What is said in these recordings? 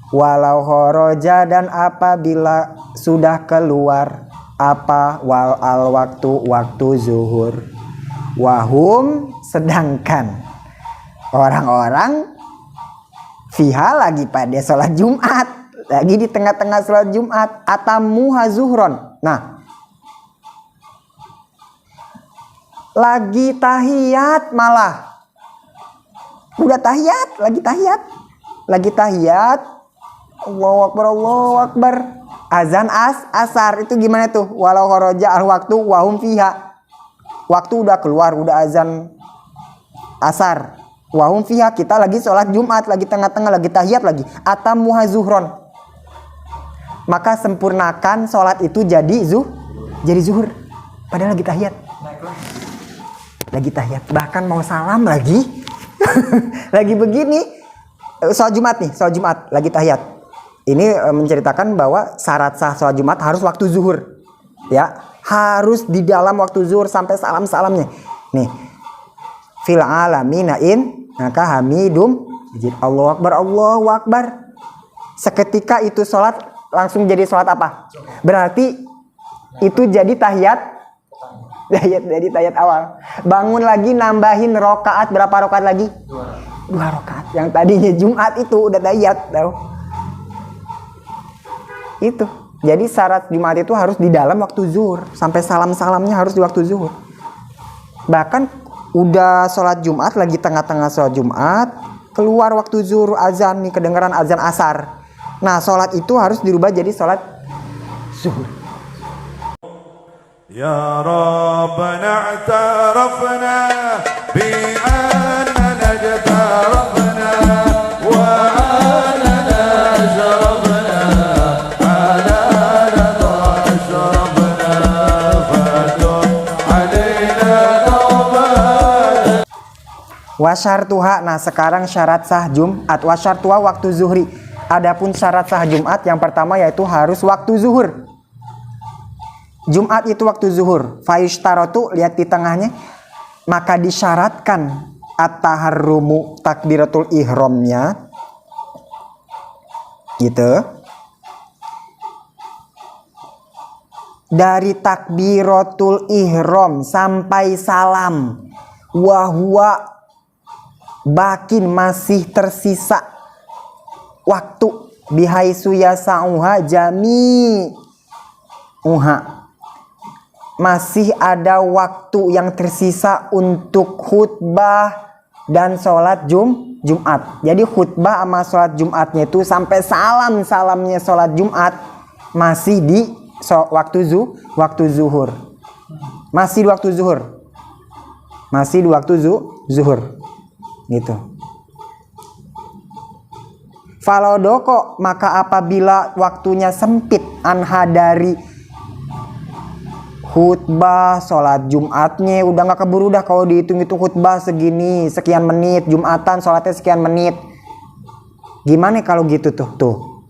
walau khoroja dan apabila sudah keluar apa wal al waktu zuhur, wahum sedangkan orang-orang fiha lagi pada sholat Jumat, lagi di tengah-tengah sholat Jumat, atamuha zuhron. Nah, lagi tahiyat malah, udah tahiyat, lagi tahiyat, Allahu Akbar, Allahu Akbar, azan asar. Itu gimana tuh? Walau kharaja al waktu wahum fiha, waktu udah keluar, udah azan asar, wahum fiha, kita lagi sholat Jumat, lagi tengah-tengah, lagi tahiyat lagi, atamuha zuhron, maka sempurnakan sholat itu jadi zuhur, padahal lagi tahiyat, bahkan mau salam lagi lagi begini, sholat Jumat lagi tahiyat. Ini menceritakan bahwa syarat sah sholat Jumat harus waktu zuhur, ya, harus di dalam waktu zuhur sampai salamnya. Nih, fil alamina in, maka hamidum, Allahu Akbar. Seketika itu sholat langsung jadi sholat apa? Berarti itu jadi tahiyat awal. Bangun lagi nambahin rokaat, berapa rokaat lagi? 2 rokaat. Yang tadinya Jumat itu udah tahiyat, tahu? Itu. Jadi syarat Jumat itu harus di dalam waktu zuhur, sampai salamnya harus di waktu zuhur. Bahkan udah sholat Jumat, lagi tengah-tengah sholat Jumat, keluar waktu zuhur, azan nih, kedengaran azan asar. Nah, sholat itu harus dirubah jadi sholat zuhur. Ya Rabbana i'tarafna bi'annana jatarafna wa annana sharafna ala rada ashrafna fadum alaina tawbah. Wasyartuha, nah sekarang syarat sah Jumat. Wasyartuha waktu zuhri. Adapun syarat sah Jumat yang pertama yaitu harus waktu zuhur. Jumat itu waktu zuhur. Fayushtarotu, lihat di tengahnya, maka disyaratkan at-taharrumu, takbiratul ihramnya, gitu. Dari takbiratul ihram sampai salam, wahwa bakin masih tersisa waktu bihaisu yasa'uha jami uha, masih ada waktu yang tersisa untuk khutbah dan sholat Jumat. Jadi khutbah sama sholat Jumatnya itu sampai salamnya sholat Jumat masih di waktu zuhur. Masih di waktu zuhur. Gitu. Falodoko, maka apabila waktunya sempit anha dari khutbah, sholat Jumatnya udah gak keburu dah, kalau dihitung itu khutbah segini, sekian menit, Jumatan sholatnya sekian menit. Gimana kalau gitu tuh?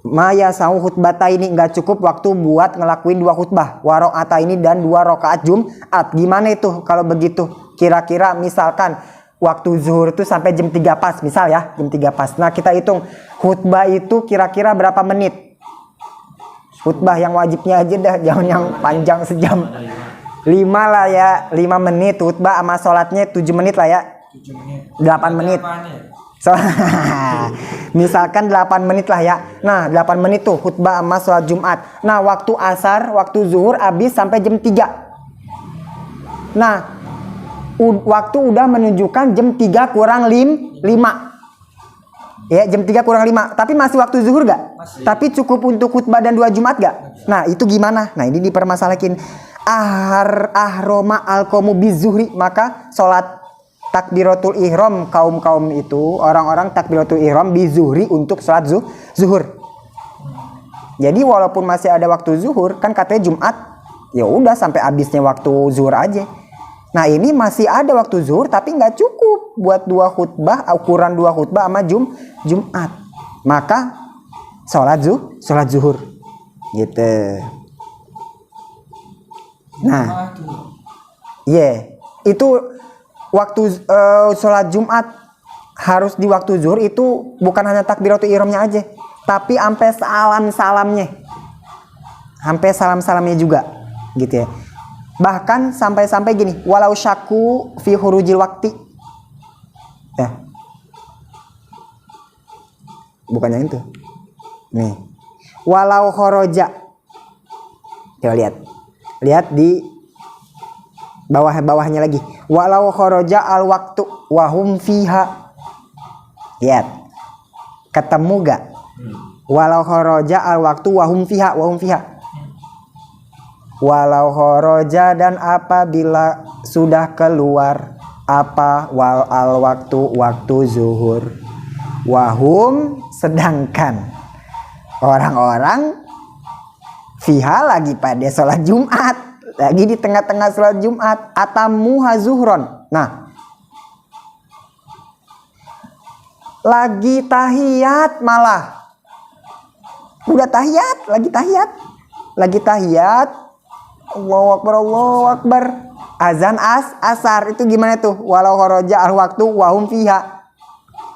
Maya sau khutbata ini nggak cukup waktu buat ngelakuin 2 khutbah, waro'ata ini dan 2 rokaat Jumat. Gimana itu kalau begitu? Kira-kira misalkan waktu zuhur itu sampai jam 3 pas, misal ya, jam 3 pas. Nah, kita hitung khutbah itu kira-kira berapa menit? Khutbah yang wajibnya aja dah, jangan yang panjang sejam. 5 lah ya, 5 menit khutbah sama sholatnya 7 menit lah ya. 8 menit. Misalkan 8 menit lah ya. Nah, 8 menit tuh khutbah sama sholat Jumat. Nah, waktu asar, waktu zuhur habis sampai jam 3. Nah, waktu udah menunjukkan jam 3 kurang 5. Ya, jam 3 kurang 5. Tapi masih waktu zuhur gak? Masih. Tapi cukup untuk khutbah dan 2 Jumat gak? Nah, itu gimana? Nah, ini dipermasalahin. Ahroma alqomu bizuhri, maka sholat takbiratul ihram kaum itu, orang-orang takbiratul ihram bizuhri untuk sholat zuhur. Jadi walaupun masih ada waktu zuhur, kan katanya Jumat ya udah sampai habisnya waktu zuhur aja. Nah, ini masih ada waktu zuhur tapi nggak cukup buat 2 khutbah, ukuran 2 khutbah sama Jumat. Maka sholat zuhur gitu. Nah, itu waktu sholat Jumat harus di waktu zuhur itu bukan hanya takbiratul ihramnya aja, tapi sampai salam-salamnya. Sampai salam-salamnya juga gitu ya. Bahkan sampai gini, walau syaku fi hurujil wakti. Ya. Bukannya itu. Nih. Walau khoroja. Coba lihat. Lihat di bawahnya lagi. Walau khoroja al waktu wahum fiha. Lihat. Ketemu gak? Walau khoroja al waktu wahum fiha. Walau khoroja dan apabila sudah keluar apa wal al waktu zuhur. Wahum sedangkan orang-orang fiha lagi pada sholat Jumat, lagi di tengah-tengah sholat Jumat, atamuha zuhron. Nah, lagi tahiyat malah, udah tahiyat, lagi tahiyat, Allahu Akbar, azan asar itu gimana tuh? Walau kharaja al waktu wahum fiha,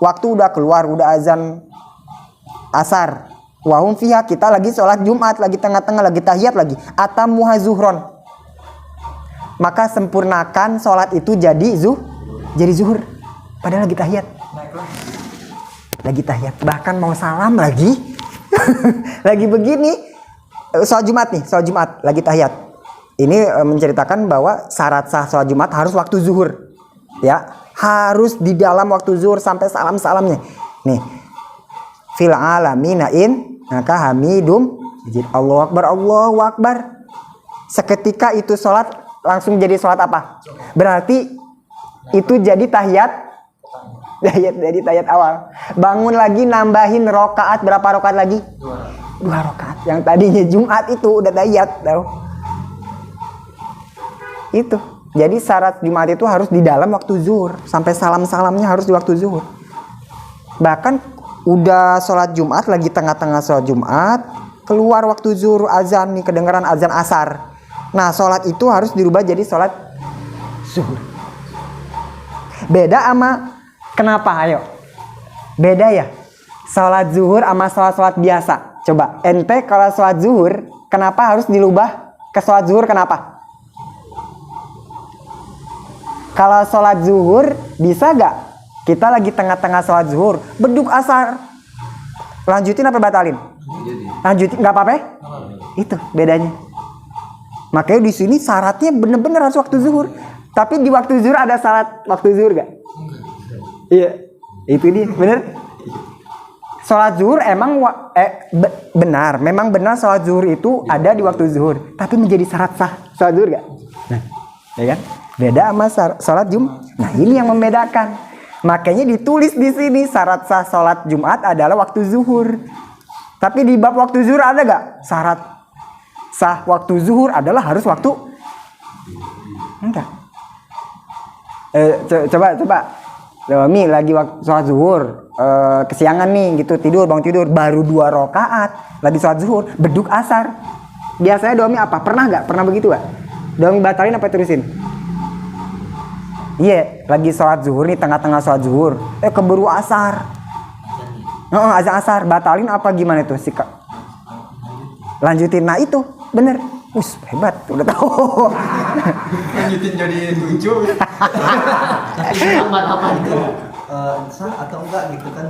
waktu udah keluar, udah azan asar. Wahum fiha, kita lagi sholat Jumat, lagi tengah-tengah, lagi tahiyat lagi. Atamuha zuhron. Maka sempurnakan sholat itu jadi zuhur. Padahal lagi tahiyat. Bahkan mau salam lagi. Lagi begini. Sholat Jumat lagi tahiyat. Ini menceritakan bahwa syarat sah sholat Jumat harus waktu zuhur. Ya, harus di dalam waktu zuhur sampai salam-salamnya. Nih. Fil alamina maka hamidum Allahu Akbar. Seketika itu sholat langsung jadi sholat apa? Berarti itu jadi tahiyat awal. Bangun lagi nambahin rokaat, berapa rokaat lagi? 2 rokaat. Yang tadinya Jumat itu udah tahiyat tahu. Itu. Jadi syarat Jumat itu harus di dalam waktu zuhur, sampai salam-salamnya harus di waktu zuhur. Bahkan udah sholat Jumat, lagi tengah-tengah sholat Jumat, keluar waktu zuhur, azan nih, kedengaran azan asar. Nah, sholat itu harus dirubah jadi sholat zuhur. Beda sama, kenapa? Ayo. Beda ya? Sholat zuhur sama sholat biasa. Coba, ente kalau sholat zuhur, kenapa harus dirubah ke sholat zuhur, kenapa? Kalau sholat zuhur, bisa gak? Kita lagi tengah-tengah sholat zuhur, beduk asar. Lanjutin apa batalin? Lanjutin, nggak apa-apa? Itu bedanya. Makanya di sini syaratnya bener-bener harus waktu zuhur. Tapi di waktu zuhur ada syarat waktu zuhur gak? Iya, itu dia, bener. Sholat zuhur emang benar, memang benar sholat zuhur itu ada di waktu zuhur. Tapi menjadi syarat sah sholat zuhur gak? Nah, ya kan? Beda sama sholat Jumat. Nah, ini yang membedakan. Makanya ditulis di sini syarat sah sholat Jumat adalah waktu zuhur. Tapi di bab waktu zuhur ada gak? Syarat sah waktu zuhur adalah harus waktu. Enggak. Coba. Mi lagi waktu sholat zuhur, kesiangan nih gitu, bangun tidur, baru 2 rakaat, lagi sholat zuhur, beduk asar. Biasanya doami apa? Pernah gak? Pernah begitu gak? Doami batalin apa terusin? Iya, lagi sholat zuhur nih, tengah-tengah sholat zuhur, keburu asar. Azan asar, batalin apa gimana tuh sih? Lanjutin, nah itu bener. Hebat, udah tahu. Lanjutin jadi 7. Tapi apa itu sah atau enggak gitu kan?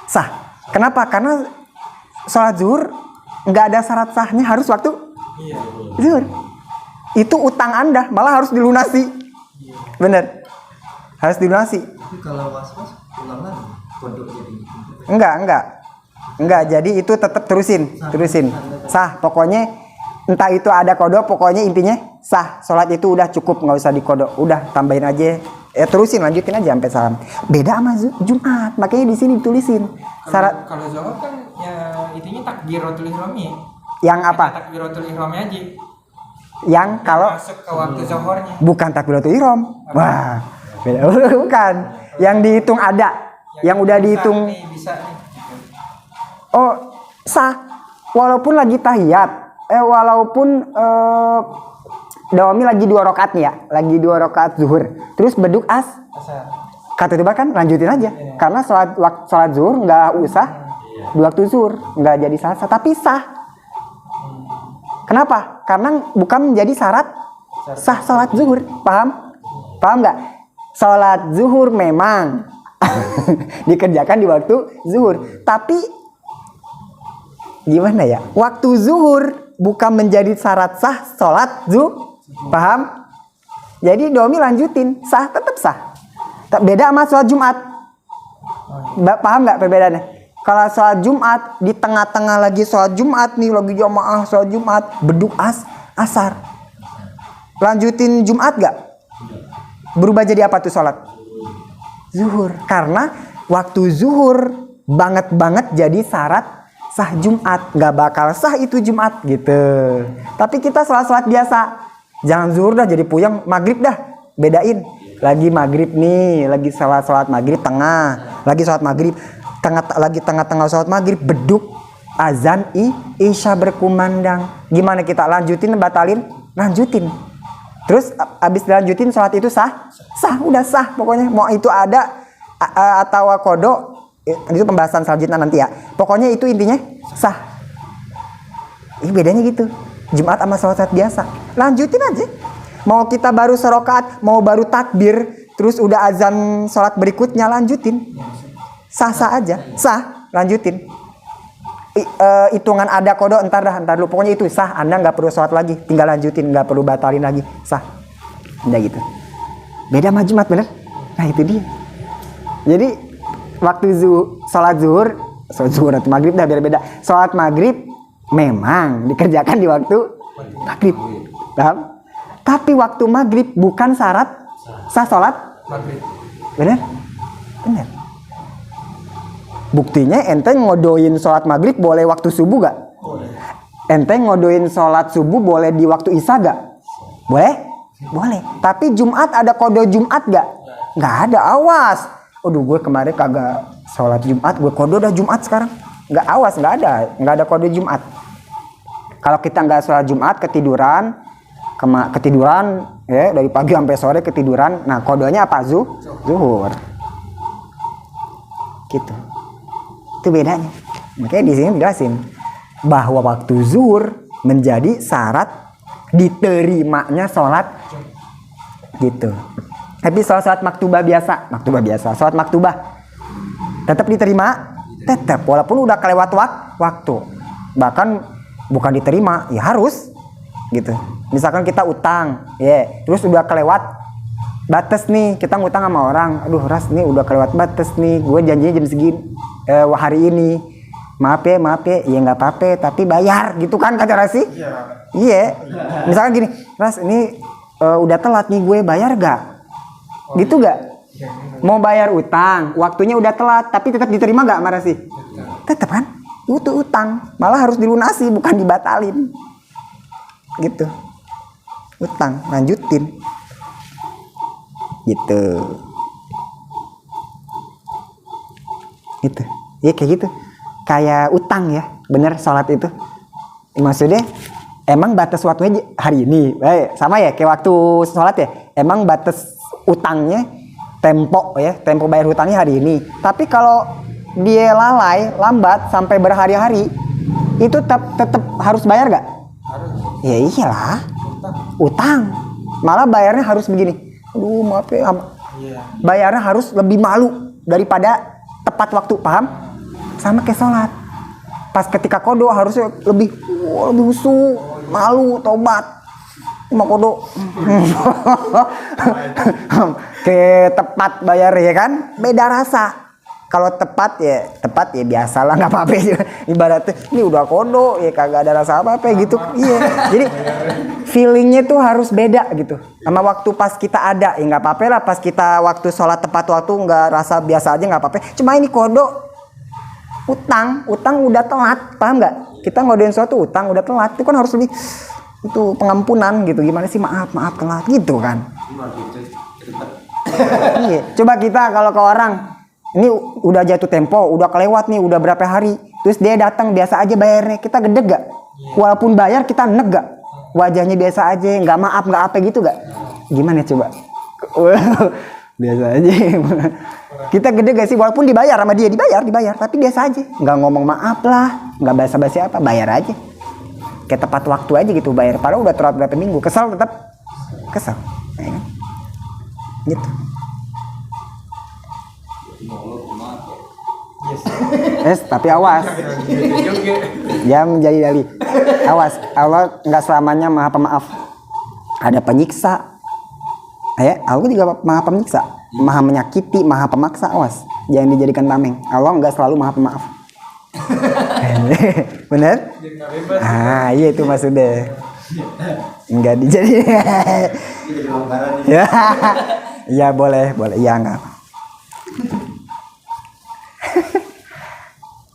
Sah. Kenapa? Karena sholat zuhur nggak ada syarat sahnya, harus waktu zuhur. Itu utang Anda, malah harus dilunasi. Bener, harus dilunasi. Tapi kalau was-was ulang lagi kodok jadi. Enggak, jadi itu tetap terusin. Sah, pokoknya entah itu ada kodok, pokoknya intinya sah. Sholat itu udah cukup, nggak usah dikodok. Udah tambahin aja, terusin, lanjutin aja sampai salam. Beda sama Jumat, makanya di sini ditulisin. Syarat. Kalau Zohor kan ya intinya takbiratul ihramnya. Yang apa? Takbiratul ihramnya aja. Yang kalau masuk ke waktu Zohornya. bukan takbiratul ihram. Wah, beda. Bukan. Yang dihitung ada, yang udah dihitung. Bisa nih. Oh, sah. Walaupun lagi tahiyat, walaupun dawami lagi 2 rakaat nih ya, lagi 2 rakaat zuhur. Terus beduk Asar. Kata tiba kan lanjutin aja. Karena sholat zuhur nggak usah di waktu zuhur, nggak jadi sah, tapi sah. Kenapa? Karena bukan menjadi syarat sah sholat zuhur. Paham? Paham nggak? Sholat zuhur memang dikerjakan di waktu zuhur, tapi gimana ya? Waktu zuhur bukan menjadi syarat sah sholat zuhur. Paham? Jadi Domi lanjutin, sah, tetap sah. Beda sama sholat Jumat. Paham nggak perbedaannya? Kalau sholat Jumat di tengah-tengah lagi sholat Jumat nih, lagi jamaah sholat Jumat, beduk asar. Lanjutin Jumat nggak? Berubah jadi apa tuh sholat? Zuhur. Karena waktu zuhur banget jadi syarat sah Jumat. Nggak bakal sah itu Jumat gitu. Tapi kita sholat biasa. Jangan zuhur dah jadi puyeng, maghrib dah. Bedain. Lagi maghrib nih, lagi sholat maghrib tengah, lagi sholat maghrib tengah-tengah sholat maghrib, beduk azan isya berkumandang. Gimana kita lanjutin, batalin? Lanjutin. Terus abis dilanjutin sholat itu sah, udah sah pokoknya. Mau itu ada atau kodo, itu pembahasan selanjutnya nanti ya. Pokoknya itu intinya sah. Ini bedanya gitu. Jumat sama sholat biasa. Lanjutin aja. Mau kita baru serokaat, mau baru takbir, terus udah azan sholat berikutnya, lanjutin. Sah-sah aja, sah, lanjutin. Hitungan ada kodo, entar dulu. Pokoknya itu sah, Anda nggak perlu sholat lagi, tinggal lanjutin, nggak perlu batalin lagi, sah. Udah gitu. Beda sama Jumat, bener? Nah itu dia. Jadi waktu sholat zuhur atau maghrib dah beda-beda. Sholat maghrib memang dikerjakan di waktu maghrib, paham? Tapi waktu maghrib bukan syarat sah sholat Maghrib. bener? Bener. Buktinya ente ngodoin sholat maghrib boleh waktu subuh gak? Boleh. Ente ngodoin sholat subuh boleh di waktu isya gak? Boleh? Boleh. Tapi Jumat ada kode Jumat gak? Gak ada, awas. Aduh gue kemarin kagak sholat Jumat, gue kode udah Jumat sekarang. Gak, awas, gak ada kode Jumat. Kalau kita gak sholat Jumat, ketiduran ya, dari pagi sampai sore ketiduran. Nah kodenya apa? Zuhur. Gitu. Itu bedanya. Makanya di sini jelasin bahwa waktu zuhur menjadi syarat diterimanya sholat gitu. Tapi sholat maktubah biasa, sholat maktubah tetap diterima, tetap walaupun udah kelewat waktu. Bahkan bukan diterima, ya harus gitu. Misalkan kita utang, terus udah kelewat batas nih, kita ngutang sama orang. Aduh Ras, nih udah kelewat batas nih, gue janjinya jam segini, hari ini. Maaf ya, ya nggak apa-apa, tapi bayar gitu kan kata Rasi? Iya. Misalkan gini, Ras ini udah telat nih, gue bayar gak? Gitu gak? Mau bayar utang, waktunya udah telat, tapi tetap diterima gak sama Rasi? Tetap kan? Itu utang, malah harus dilunasi, bukan dibatalin. Gitu. Utang, lanjutin. Gitu. Gitu. Ya kayak gitu. Kayak utang ya, bener sholat itu. Maksudnya emang batas waktunya hari ini, sama ya kayak waktu sholat ya. Emang batas utangnya tempo bayar hutangnya hari ini. Tapi kalau dia lambat sampai berhari-hari, itu tetap harus bayar gak? Harus. Ya iyalah, utang. Malah bayarnya harus begini. Aduh maaf ya. Iya. Bayarnya harus lebih malu daripada tepat waktu, paham? Sama kayak sholat. Pas ketika kodo harusnya lebih husu, malu, tobat. Cuma kodo. Kayak tepat bayar ya kan? Beda rasa. Kalau tepat ya biasalah, nggak apa-apa. Ibaratnya ini udah kodo ya kagak ada rasa apa-apa gitu. Iya. Jadi feelingnya tuh harus beda gitu. Sama waktu pas kita ada ya nggak apa-apa lah. Pas kita waktu sholat tepat waktu nggak rasa biasa aja nggak apa-apa. Cuma ini kodo utang udah telat, paham nggak? Kita ngodein sesuatu utang udah telat, itu kan harus lebih itu pengampunan gitu. Gimana sih maaf telat gitu kan? Iya. Coba kita kalau ke orang ini udah jatuh tempo, udah kelewat nih, udah berapa hari, terus dia datang biasa aja bayarnya, kita gede gak? Walaupun bayar kita enek gak? Wajahnya biasa aja, nggak maaf nggak apa gitu gak? Gimana coba? Biasa aja. Kita gede gak sih, walaupun dibayar sama dia, dibayar, tapi biasa aja, nggak ngomong maaf lah, nggak basa-basi apa, bayar aja, kayak tepat waktu aja gitu bayar. Padahal udah telat berapa minggu, kesal tetap kesal, ya kan? Gitu. Tapi awas, jangan menjadi dali. Awas, Allah nggak selamanya maha pemaaf. Ada penyiksa. Allah juga maha penyiksa, maha menyakiti, maha pemaksa. Awas, jangan dijadikan tameng. Allah nggak selalu maha pemaaf. Bener? Iya itu maksudnya. Enggak dijadi. Ya boleh, ya enggak.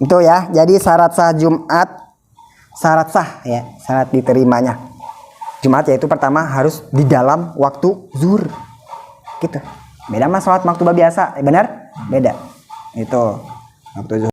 Itu ya, jadi syarat sah Jumat, syarat diterimanya Jumat yaitu pertama harus di dalam waktu zuhur, gitu. Beda sama sholat maktuba biasa, benar? Beda. Itu waktu zuhur.